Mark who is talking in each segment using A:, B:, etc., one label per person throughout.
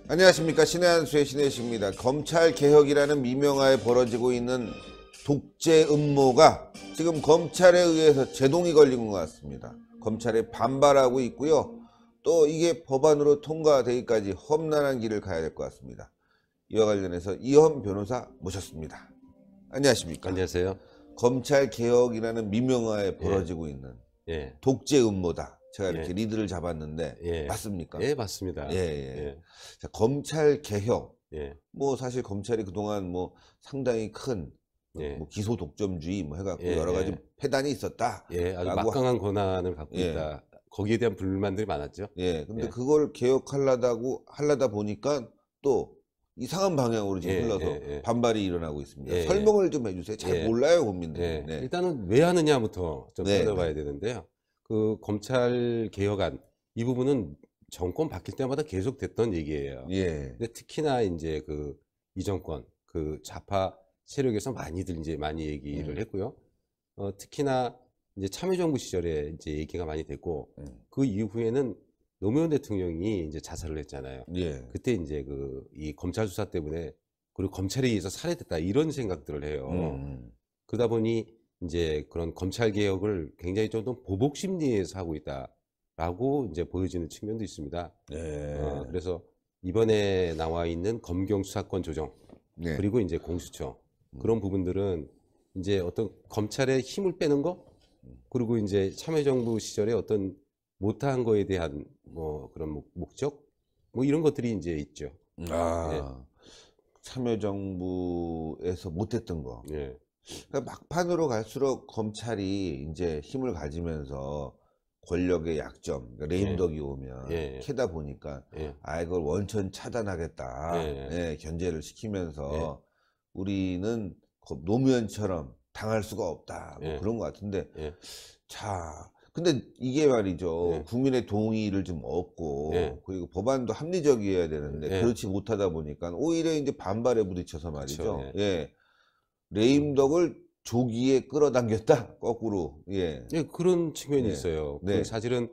A: 안녕하십니까. 신의 한수의 신혜식입니다. 검찰개혁이라는 미명하에 벌어지고 있는 독재 음모가 지금 검찰에 의해서 제동이 걸린 것 같습니다. 검찰에 반발하고 있고요. 또 이게 법안으로 통과되기까지 험난한 길을 가야 될 것 같습니다. 이와 관련해서 이현 변호사 모셨습니다. 안녕하십니까.
B: 안녕하세요.
A: 검찰개혁이라는 미명하에 벌어지고 있는 독재 음모다. 제가 이렇게 리드를 잡았는데 맞습니까?
B: 예, 맞습니다.
A: 자, 검찰 개혁. 뭐 사실 검찰이 그동안 뭐 상당히 큰 뭐 기소 독점주의 뭐 해갖고 여러 가지 폐단이 있었다.
B: 아주 막강한 권한을 갖고 있다. 거기에 대한 불만들이 많았죠.
A: 근데 그걸 하려다 보니까 또 이상한 방향으로 지금 흘러서 반발이 일어나고 있습니다. 설명을 좀 해주세요. 잘 몰라요, 국민들.
B: 일단은 왜 하느냐부터 좀 따져봐야 되는데요. 그 검찰 개혁안 이 부분은 정권 바뀔 때마다 계속 됐던 얘기예요. 근데 특히나 이제 그 이 정권 그 좌파 세력에서 많이 얘기를 했고요. 특히나 이제 참여정부 시절에 이제 얘기가 많이 됐고 그 이후에는 노무현 대통령이 이제 자살을 했잖아요. 그때 이제 이 검찰 수사 때문에 그리고 검찰에 의해서 살해됐다 이런 생각들을 해요. 그러다 보니 이제 그런 검찰 개혁을 굉장히 좀 더 보복 심리에서 하고 있다라고 이제 보여지는 측면도 있습니다. 그래서 이번에 나와 있는 검경 수사권 조정 그리고 이제 공수처 그런 부분들은 이제 어떤 검찰의 힘을 빼는 거 그리고 이제 참여정부 시절에 어떤 못한 거에 대한 뭐 그런 목적 뭐 이런 것들이 이제 있죠.
A: 참여정부에서 못했던 거. 그러니까 막판으로 갈수록 검찰이 이제 힘을 가지면서 권력의 약점, 그러니까 레임덕이 오면 캐다 보니까 이걸 원천 차단하겠다, 견제를 시키면서 우리는 노무현처럼 당할 수가 없다, 뭐 그런 것 같은데 자, 근데 이게 말이죠. 국민의 동의를 좀 얻고 그리고 법안도 합리적이어야 되는데 그렇지 못하다 보니까 오히려 이제 반발에 부딪혀서 말이죠. 레임덕을 조기에 끌어당겼다 거꾸로.
B: 그런 측면이 있어요. 사실은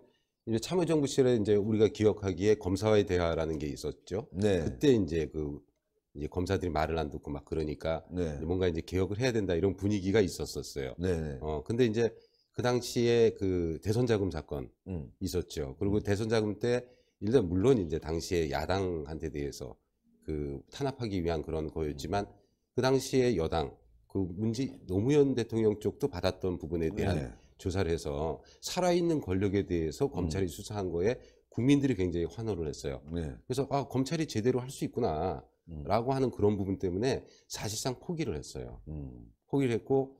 B: 이제 참여정부 시절에 이제 우리가 기억하기에 검사와의 대화라는 게 있었죠. 그때 이제 이제 검사들이 말을 안 듣고 막 그러니까 뭔가 이제 개혁을 해야 된다 이런 분위기가 있었어요. 근데 이제 그 당시에 그 대선 자금 사건 있었죠. 그리고 대선 자금 때 일단 물론 이제 당시에 야당한테 대해서 탄압하기 위한 그런 거였지만 그 당시에 여당 노무현 대통령 쪽도 받았던 부분에 대한 조사를 해서 살아있는 권력에 대해서 검찰이 수사한 거에 국민들이 굉장히 환호를 했어요. 그래서 검찰이 제대로 할 수 있구나 라고 하는 그런 부분 때문에 사실상 포기를 했어요. 포기를 했고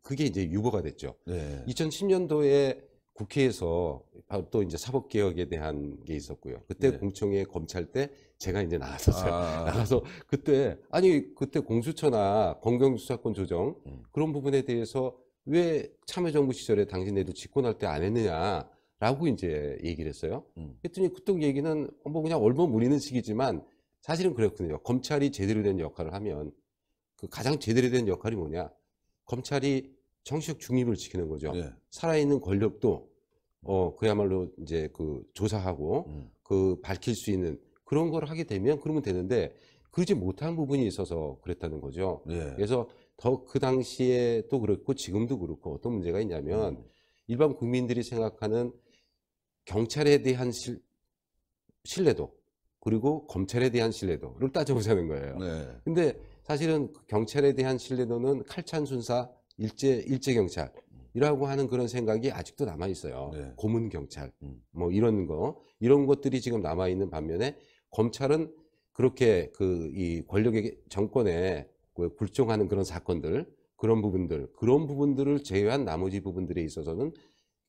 B: 그게 이제 유보가 됐죠. 2010년도에 국회에서 또 이제 사법개혁에 대한 게 있었고요. 그때 공청회 검찰 때 제가 이제 나갔었어요. 나가서 그때 공수처나 검경수사권 조정 그런 부분에 대해서 왜 참여정부 시절에 당신네도 집권할 때 안 했느냐라고 이제 얘기를 했어요. 그랬더니 그때 얘기는 뭐 그냥 얼버무리는 식이지만 사실은 그렇거든요. 검찰이 제대로 된 역할을 하면 가장 제대로 된 역할이 뭐냐? 검찰이 정치적 중립을 지키는 거죠. 살아있는 권력도 그야말로 이제 조사하고 밝힐 수 있는 그런 걸 하게 되면 그러면 되는데 그러지 못한 부분이 있어서 그랬다는 거죠. 그래서 더 그 당시에 또 그렇고 지금도 그렇고 어떤 문제가 있냐면 일반 국민들이 생각하는 경찰에 대한 신뢰도 그리고 검찰에 대한 신뢰도를 따져보자는 거예요. 근데 사실은 경찰에 대한 신뢰도는 칼찬 순사 일제 경찰이라고 하는 그런 생각이 아직도 남아 있어요. 고문 경찰 뭐 이런 것들이 지금 남아 있는 반면에 검찰은 그렇게 이 권력의 정권에 굴종하는 그런 사건들 그런 부분들을 제외한 나머지 부분들에 있어서는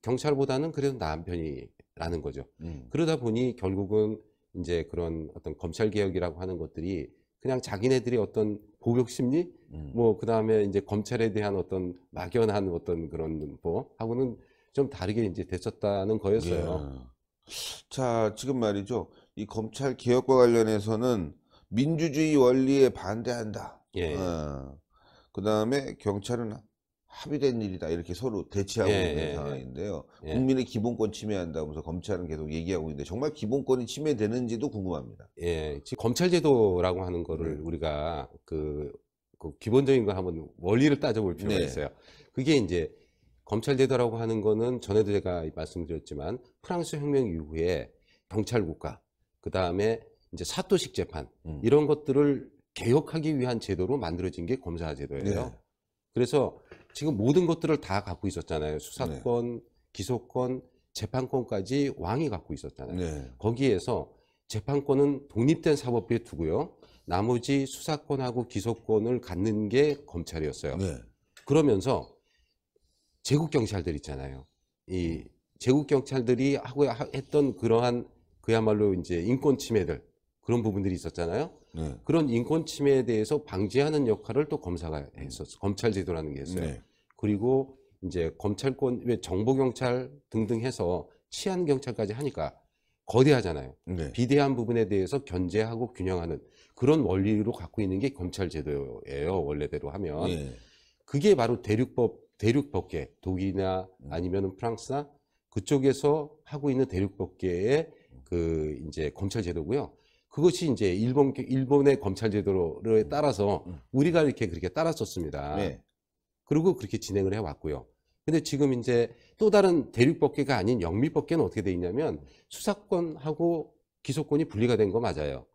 B: 경찰보다는 그래도 나은 편이라는 거죠. 그러다 보니 결국은 이제 그런 어떤 검찰 개혁이라고 하는 것들이 그냥 자기네들이 어떤 보복 심리, 뭐 그다음에 이제 검찰에 대한 어떤 막연한 어떤 그런 하고는 좀 다르게 이제 됐었다는 거였어요.
A: 예. 자, 지금 말이죠. 이 검찰 개혁과 관련해서는 민주주의 원리에 반대한다.
B: 예.
A: 그 다음에 경찰은 합의된 일이다. 이렇게 서로 대치하고 있는 상황인데요. 국민의 기본권 침해한다면서 검찰은 계속 얘기하고 있는데 정말 기본권이 침해되는지도 궁금합니다.
B: 예, 지금 검찰제도라고 하는 거를 우리가 그 기본적인 거 한번 원리를 따져볼 필요가 있어요. 그게 이제 검찰제도라고 하는 거는 전에도 제가 말씀드렸지만 프랑스 혁명 이후에 경찰국가, 그 다음에 이제 사토식 재판 이런 것들을 개혁하기 위한 제도로 만들어진 게 검사제도예요. 그래서 지금 모든 것들을 다 갖고 있었잖아요. 수사권, 기소권, 재판권까지 왕이 갖고 있었잖아요. 거기에서 재판권은 독립된 사법부에 두고요. 나머지 수사권하고 기소권을 갖는 게 검찰이었어요. 그러면서 제국 경찰들 있잖아요. 이 제국 경찰들이 하고 했던 그러한 그야말로 이제 인권 침해들 그런 부분들이 있었잖아요. 그런 인권 침해에 대해서 방지하는 역할을 또 검사가 했었어. 검찰제도라는 게 있어요. 그리고 이제 검찰권, 왜 정보경찰 등등 해서 치안경찰까지 하니까 거대하잖아요. 비대한 부분에 대해서 견제하고 균형하는 그런 원리로 갖고 있는 게 검찰제도예요. 원래대로 하면. 그게 바로 대륙법계, 독일이나 아니면 프랑스나 그쪽에서 하고 있는 대륙법계의 그 이제 검찰제도고요. 그것이 이제 일본의 검찰제도에 따라서 우리가 이렇게 그렇게 따랐었습니다. 그리고 그렇게 진행을 해왔고요. 근데 지금 이제 또 다른 대륙법계가 아닌 영미법계는 어떻게 돼 있냐면 수사권하고 기소권이 분리가 된 거 맞아요.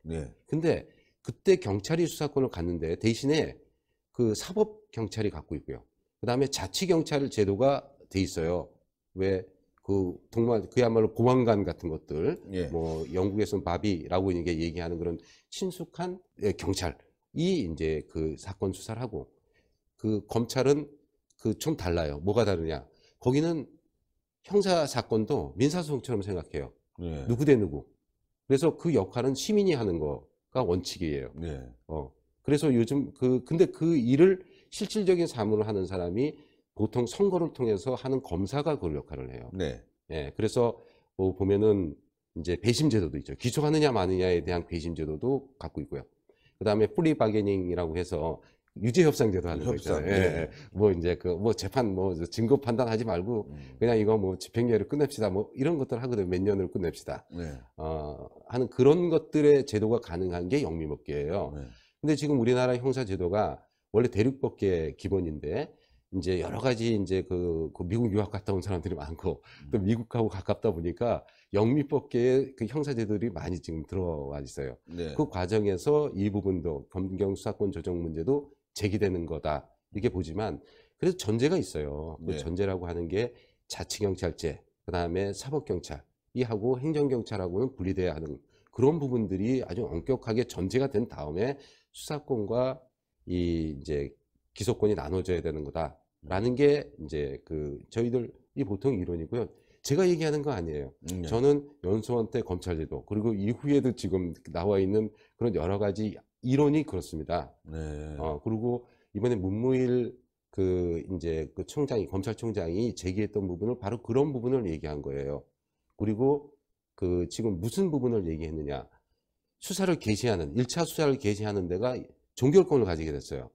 B: 근데 그때 경찰이 수사권을 갖는데 대신에 그 사법경찰이 갖고 있고요. 그 다음에 자치경찰 제도가 돼 있어요. 왜 정말 그야말로 보안관 같은 것들, 뭐 영국에서는 바비라고 이게 얘기하는 그런 친숙한 경찰이 이제 그 사건 수사를 하고, 그 검찰은 좀 달라요. 뭐가 다르냐? 거기는 형사 사건도 민사소송처럼 생각해요. 누구 대 누구. 그래서 그 역할은 시민이 하는 거가 원칙이에요. 그래서 요즘 근데 그 일을 실질적인 사무를 하는 사람이 보통 선거를 통해서 하는 검사가 그 역할을 해요. 그래서 뭐 보면은 이제 배심제도도 있죠. 기소하느냐 마느냐에 대한 배심제도도 갖고 있고요. 그 다음에 프리 바게닝이라고 해서 유죄협상제도 하는 거 있잖아요. 뭐 이제 뭐 재판 뭐 증거 판단하지 말고 그냥 이거 뭐 집행유예를 끝냅시다. 뭐 이런 것들 하거든요. 몇 년을 끝냅시다. 하는 그런 것들의 제도가 가능한 게 영미법계예요. 근데 지금 우리나라 형사제도가 원래 대륙법계 기본인데 이제 여러 가지 이제 그 미국 유학 갔다 온 사람들이 많고 또 미국하고 가깝다 보니까 영미법계의 그 형사제도들이 많이 지금 들어와 있어요. 그 과정에서 이 부분도 검경 수사권 조정 문제도 제기되는 거다 이렇게 보지만 그래서 전제가 있어요. 그 전제라고 하는 게 자치경찰제, 그 다음에 사법경찰이 하고 행정경찰하고는 분리돼야 하는 그런 부분들이 아주 엄격하게 전제가 된 다음에 수사권과 이제 기소권이 나눠져야 되는 거다라는 게 이제 저희들이 보통 이론이고요. 제가 얘기하는 거 아니에요. 저는 연수원 때 검찰제도 그리고 이후에도 지금 나와 있는 그런 여러 가지 이론이 그렇습니다. 그리고 이번에 문무일 이제 검찰총장이 제기했던 부분을 바로 그런 부분을 얘기한 거예요. 그리고 지금 무슨 부분을 얘기했느냐? 수사를 개시하는 1차 수사를 개시하는 데가 종결권을 가지게 됐어요.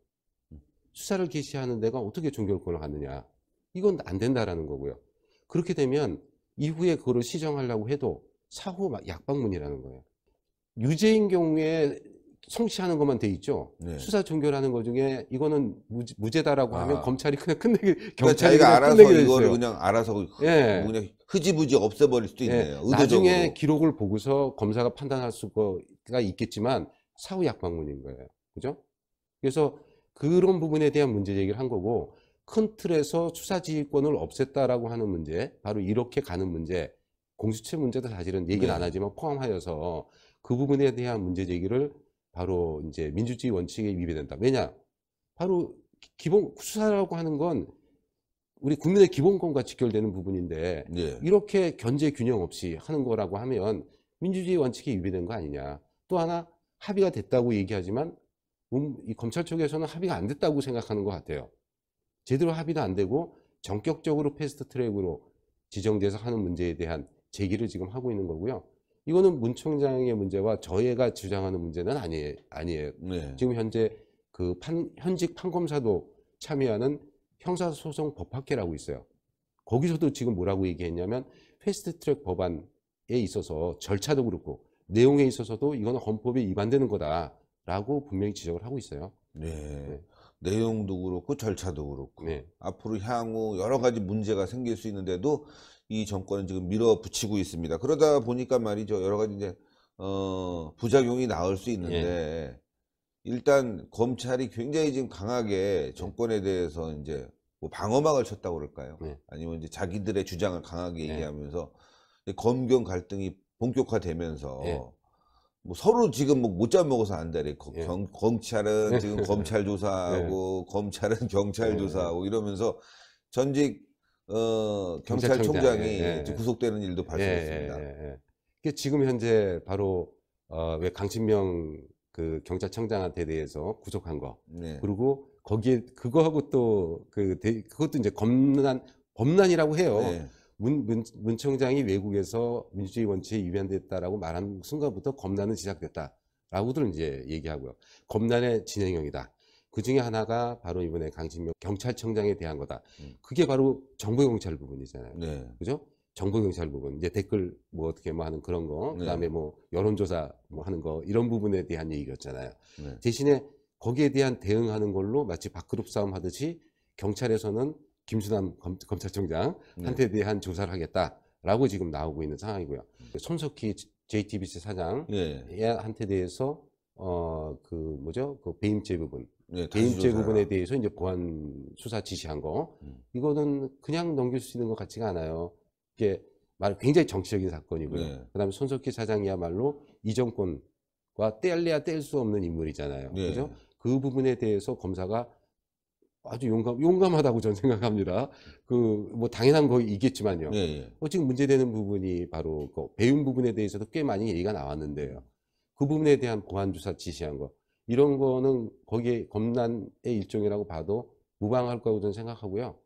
B: 수사를 개시하는 데가 어떻게 종결권을 갖느냐? 이건 안 된다라는 거고요. 그렇게 되면 이후에 그거를 시정하려고 해도 사후 약방문이라는 거예요. 유죄인 경우에 성취하는 것만 돼 있죠. 수사 종결하는 것 중에 이거는 무죄다라고 하면 검찰이 그냥 끝내게
A: 그러니까 자기가 알아서 이거를 그냥 알아서 그냥 흐지부지 없애버릴 수도 있네요. 의도적으로.
B: 나중에 기록을 보고서 검사가 판단할 수가 있겠지만 사후 약방문인 거예요. 그죠? 그래서 그런 부분에 대한 문제 제기를 한 거고 큰 틀에서 수사지휘권을 없앴다라고 하는 문제, 바로 이렇게 가는 문제, 공수처 문제도 사실은 얘기는 안 하지만 포함하여서 그 부분에 대한 문제 제기를 바로 이제 민주주의 원칙에 위배된다. 왜냐? 바로 기본 수사라고 하는 건 우리 국민의 기본권과 직결되는 부분인데 이렇게 견제 균형 없이 하는 거라고 하면 민주주의 원칙에 위배된 거 아니냐. 또 하나 합의가 됐다고 얘기하지만 이 검찰 쪽에서는 합의가 안 됐다고 생각하는 것 같아요. 제대로 합의도 안 되고 전격적으로 패스트 트랙으로 지정돼서 하는 문제에 대한 제기를 지금 하고 있는 거고요. 이거는 문 총장의 문제와 저희가 주장하는 문제는 아니에요. 네. 지금 현재 그 현직 판검사도 참여하는 형사소송 법학회라고 있어요. 거기서도 지금 뭐라고 얘기했냐면 패스트트랙 법안에 있어서 절차도 그렇고 내용에 있어서도 이거는 헌법에 위반되는 거다라고 분명히 지적을 하고 있어요.
A: 네. 네. 내용도 그렇고 절차도 그렇고 네. 앞으로 향후 여러 가지 문제가 생길 수 있는데도 이 정권은 지금 밀어붙이고 있습니다. 그러다 보니까 말이죠. 여러 가지 이제 부작용이 나올 수 있는데 일단 검찰이 굉장히 지금 강하게 정권에 대해서 이제 뭐 방어막을 쳤다고 그럴까요? 아니면 이제 자기들의 주장을 강하게 얘기하면서 검경 갈등이 본격화되면서 뭐 서로 지금 뭐 못 잡먹어서 안달이 검찰은 지금 검찰 조사하고 검찰은 경찰 조사하고 이러면서 전직 경찰청장이 구속되는 일도 발생했습니다.
B: 지금 현재 바로 왜 강신명 그 경찰청장한테 대해서 구속한 거 그리고 거기에 그거하고 또 그것도 이제 범난이라고 해요. 문 총장이 외국에서 민주주의 원칙에 위반됐다라고 말한 순간부터 검난은 시작됐다라고들 이제 얘기하고요. 검난의 진행형이다. 그 중에 하나가 바로 이번에 강신명 경찰청장에 대한 거다. 그게 바로 정보경찰 부분이잖아요. 그죠? 정보경찰 부분. 이제 댓글 뭐 어떻게 뭐 하는 그런 거. 그 다음에 뭐 여론조사 뭐 하는 거. 이런 부분에 대한 얘기였잖아요. 대신에 거기에 대한 대응하는 걸로 마치 밥그릇 싸움 하듯이 경찰에서는 김수남 검찰청장한테 대한 조사를 하겠다라고 지금 나오고 있는 상황이고요. 손석희 JTBC 사장한테 대해서 그 배임죄 부분, 배임죄 부분에 대해서 이제 보안 수사 지시한 거, 이거는 그냥 넘길 수 있는 것 같지가 않아요. 이게 굉장히 정치적인 사건이고요. 그다음에 손석희 사장이야말로 이 정권과 떼려야 뗄 수 없는 인물이잖아요. 그죠? 그 부분에 대해서 검사가 아주 용감하다고 저는 생각합니다. 뭐 당연한 거이겠지만요. 지금 문제되는 부분이 바로 그 배임 부분에 대해서도 꽤 많이 얘기가 나왔는데요. 그 부분에 대한 보안 조사 지시한 거, 이런 거는 거기에 검난의 일종이라고 봐도 무방할 거라고 저는 생각하고요.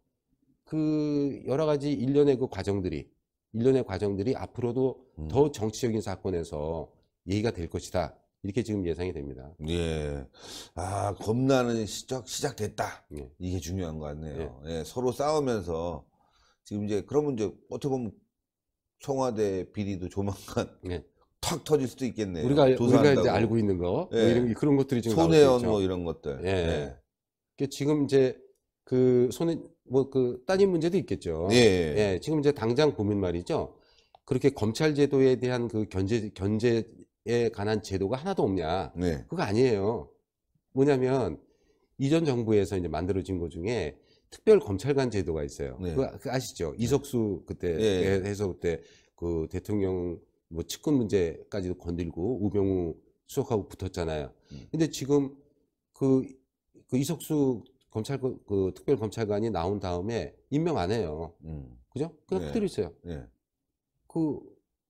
B: 그 여러 가지 일련의 과정들이 앞으로도 더 정치적인 사건에서 얘기가 될 것이다. 이렇게 지금 예상이 됩니다.
A: 검난은 시작됐다. 이게 중요한 것 같네요. 서로 싸우면서 지금 이제 그러면 이제 어떻게 보면 청와대 비리도 조만간 탁 터질 수도 있겠네요.
B: 우리가 이제 알고 있는 거, 뭐 그런 것들이 지금
A: 손혜원 뭐 이런 것들.
B: 지금 이제 그 따님 문제도 있겠죠. 지금 이제 당장 보면 말이죠. 그렇게 검찰 제도에 대한 그 견제에 관한 제도가 하나도 없냐? 그거 아니에요. 뭐냐면 이전 정부에서 이제 만들어진 것 중에 특별 검찰관 제도가 있어요. 그거 아시죠? 이석수 그때 해서 그때 그 대통령 뭐 측근 문제까지도 건들고 우병우 수석하고 붙었잖아요. 근데 지금 그 이석수 그 특별 검찰관이 나온 다음에 임명 안 해요. 그죠? 그냥 그대로 있어요.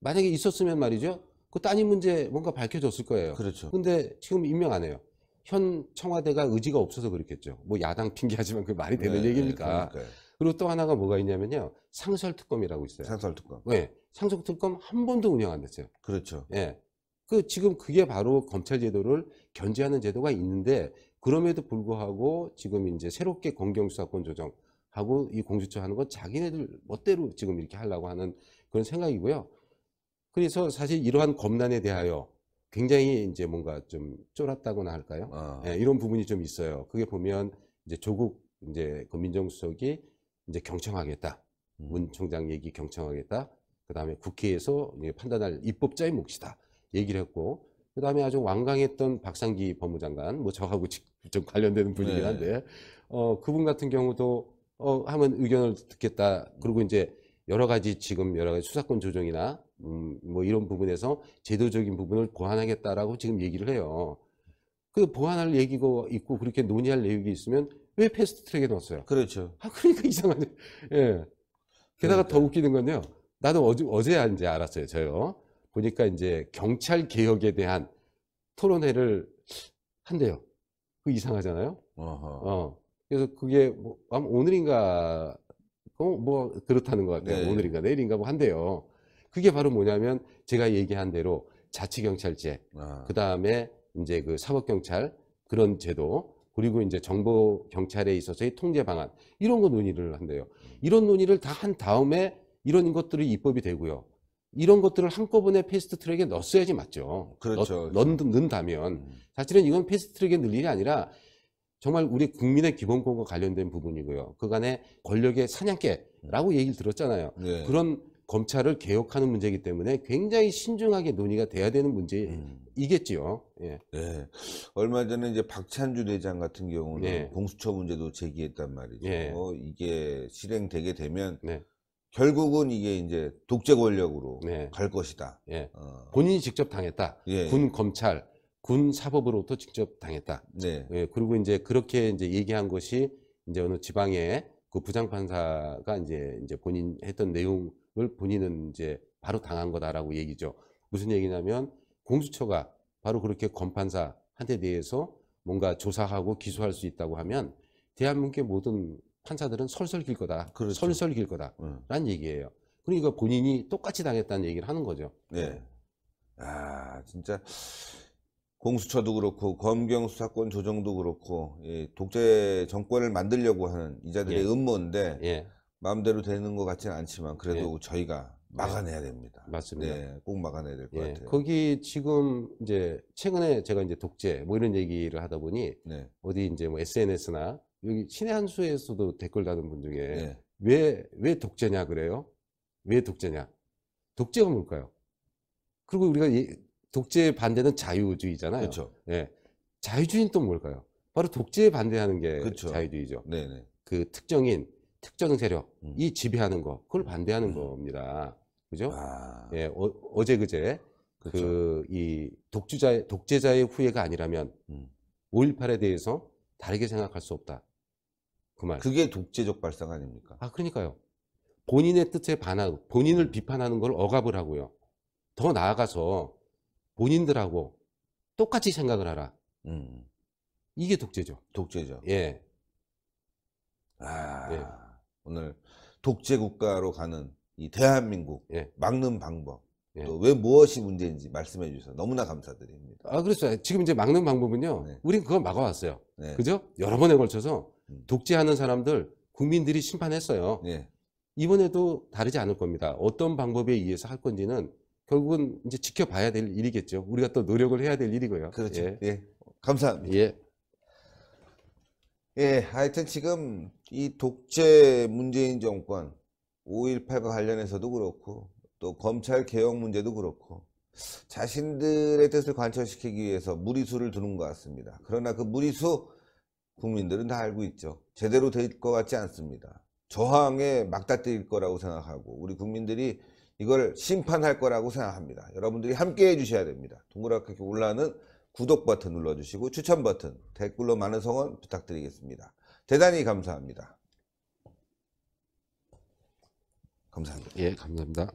B: 만약에 있었으면 말이죠. 그 따님 문제 뭔가 밝혀졌을 거예요.
A: 그렇죠.
B: 근데 지금 임명 안 해요. 현 청와대가 의지가 없어서 그렇겠죠. 뭐 야당 핑계하지만 그 말이 되는 얘기입니까? 그리고 또 하나가 뭐가 있냐면요. 상설특검이라고 있어요.
A: 상설특검.
B: 상설특검 한 번도 운영 안 됐어요.
A: 그렇죠.
B: 지금 그게 바로 검찰 제도를 견제하는 제도가 있는데 그럼에도 불구하고 지금 이제 새롭게 검경수사권 조정하고 이 공수처 하는 건 자기네들 멋대로 지금 이렇게 하려고 하는 그런 생각이고요. 그래서 사실 이러한 검난에 대하여 굉장히 이제 뭔가 좀 쫄았다고나 할까요? 이런 부분이 좀 있어요. 그게 보면 이제 조국 이제 그 민정수석이 이제 경청하겠다. 문 총장 얘기 경청하겠다. 그 다음에 국회에서 판단할 입법자의 몫이다. 얘기를 했고, 그 다음에 아주 완강했던 박상기 법무장관, 뭐 저하고 좀 관련되는 분이긴 한데, 그분 같은 경우도 하면 의견을 듣겠다. 그리고 이제 여러 가지 수사권 조정이나 뭐 이런 부분에서 제도적인 부분을 보완하겠다라고 지금 얘기를 해요. 그 보완할 얘기가 있고 그렇게 논의할 내용이 있으면 왜 패스트트랙에 넣었어요?
A: 그렇죠.
B: 그러니까 이상하네. 게다가 더 웃기는 건요. 나도 어제 이제 알았어요. 저요. 보니까 이제 경찰 개혁에 대한 토론회를 한대요. 그 이상하잖아요. 그래서 그게 뭐 오늘인가 뭐 그렇다는 것 같아요.
A: 네.
B: 오늘인가 내일인가 뭐 한대요. 그게 바로 뭐냐면 제가 얘기한 대로 자치경찰제, 그 다음에 이제 그 사법경찰 그런 제도, 그리고 이제 정보경찰에 있어서의 통제 방안, 이런 거 논의를 한대요. 이런 논의를 다 한 다음에 이런 것들이 입법이 되고요. 이런 것들을 한꺼번에 패스트트랙에 넣었어야지 맞죠.
A: 그렇죠.
B: 넣는다면 사실은 이건 패스트트랙에 넣을 일이 아니라 정말 우리 국민의 기본권과 관련된 부분이고요. 그간의 권력의 사냥개라고 얘기를 들었잖아요.
A: 네.
B: 그런 검찰을 개혁하는 문제이기 때문에 굉장히 신중하게 논의가 돼야 되는 문제이겠지요. 예.
A: 네. 얼마 전에 이제 박찬주 대장 같은 경우는 공수처 문제도 제기했단 말이죠. 이게 실행되게 되면 결국은 이게 이제 독재 권력으로 갈 것이다.
B: 본인이 직접 당했다. 군 검찰, 군 사법으로부터 직접 당했다. 그리고 이제 그렇게 이제 얘기한 것이 이제 어느 지방의 그 부장판사가 이제 본인 했던 내용을 본인은 이제 바로 당한 거다라고 얘기죠. 무슨 얘기냐면 공수처가 바로 그렇게 검판사한테 대해서 뭔가 조사하고 기소할 수 있다고 하면 대한민국의 모든 판사들은 설설 길 거다.
A: 그렇죠.
B: 설설 길 거다. 라는 얘기예요. 그러니까 본인이 똑같이 당했다는 얘기를 하는 거죠.
A: 진짜 공수처도 그렇고 검경 수사권 조정도 그렇고 독재 정권을 만들려고 하는 이자들의 음모인데 마음대로 되는 것 같지는 않지만 그래도 저희가 막아내야 됩니다.
B: 맞습니다.
A: 꼭 막아내야 될 것 같아요.
B: 거기 지금 이제 최근에 제가 이제 독재 뭐 이런 얘기를 하다 보니 어디 이제 뭐 SNS나 여기 신의 한 수에서도 댓글 다는 분 중에 왜 독재냐 그래요? 왜 독재냐? 독재가 뭘까요? 그리고 우리가 독재의 반대는 자유주의잖아요.
A: 그렇죠.
B: 자유주의는 또 뭘까요? 바로 독재에 반대하는 게 자유주의죠. 그 특정 세력이 지배하는 거, 그걸 반대하는 겁니다. 그죠? 어제 그제 이 독재자의 후예가 아니라면 5.18에 대해서 다르게 생각할 수 없다. 그 말.
A: 그게 독재적 발상 아닙니까?
B: 그러니까요. 본인의 뜻에 반하고 본인을 비판하는 걸 억압을 하고요. 더 나아가서 본인들하고 똑같이 생각을 하라. 이게 독재죠.
A: 독재죠. 오늘 독재 국가로 가는 이 대한민국 막는 방법, 또 왜 무엇이 문제인지 말씀해 주셔서 너무나 감사드립니다.
B: 그렇죠. 지금 이제 막는 방법은요. 우린 그걸 막아왔어요. 그죠? 여러 번에 걸쳐서 독재하는 사람들 국민들이 심판했어요. 이번에도 다르지 않을 겁니다. 어떤 방법에 의해서 할 건지는 결국은 이제 지켜봐야 될 일이겠죠. 우리가 또 노력을 해야 될 일이고요.
A: 그렇죠. 감사합니다. 하여튼 지금 이 독재 문재인 정권 5.18과 관련해서도 그렇고 또 검찰 개혁 문제도 그렇고 자신들의 뜻을 관철시키기 위해서 무리수를 두는 것 같습니다. 그러나 그 무리수 국민들은 다 알고 있죠. 제대로 될 것 같지 않습니다. 저항에 막다뜨릴 거라고 생각하고 우리 국민들이 이걸 심판할 거라고 생각합니다. 여러분들이 함께 해주셔야 됩니다. 동그랗게 올라오는 구독 버튼 눌러주시고 추천 버튼, 댓글로 많은 성원 부탁드리겠습니다. 대단히 감사합니다. 감사합니다.
B: 감사합니다.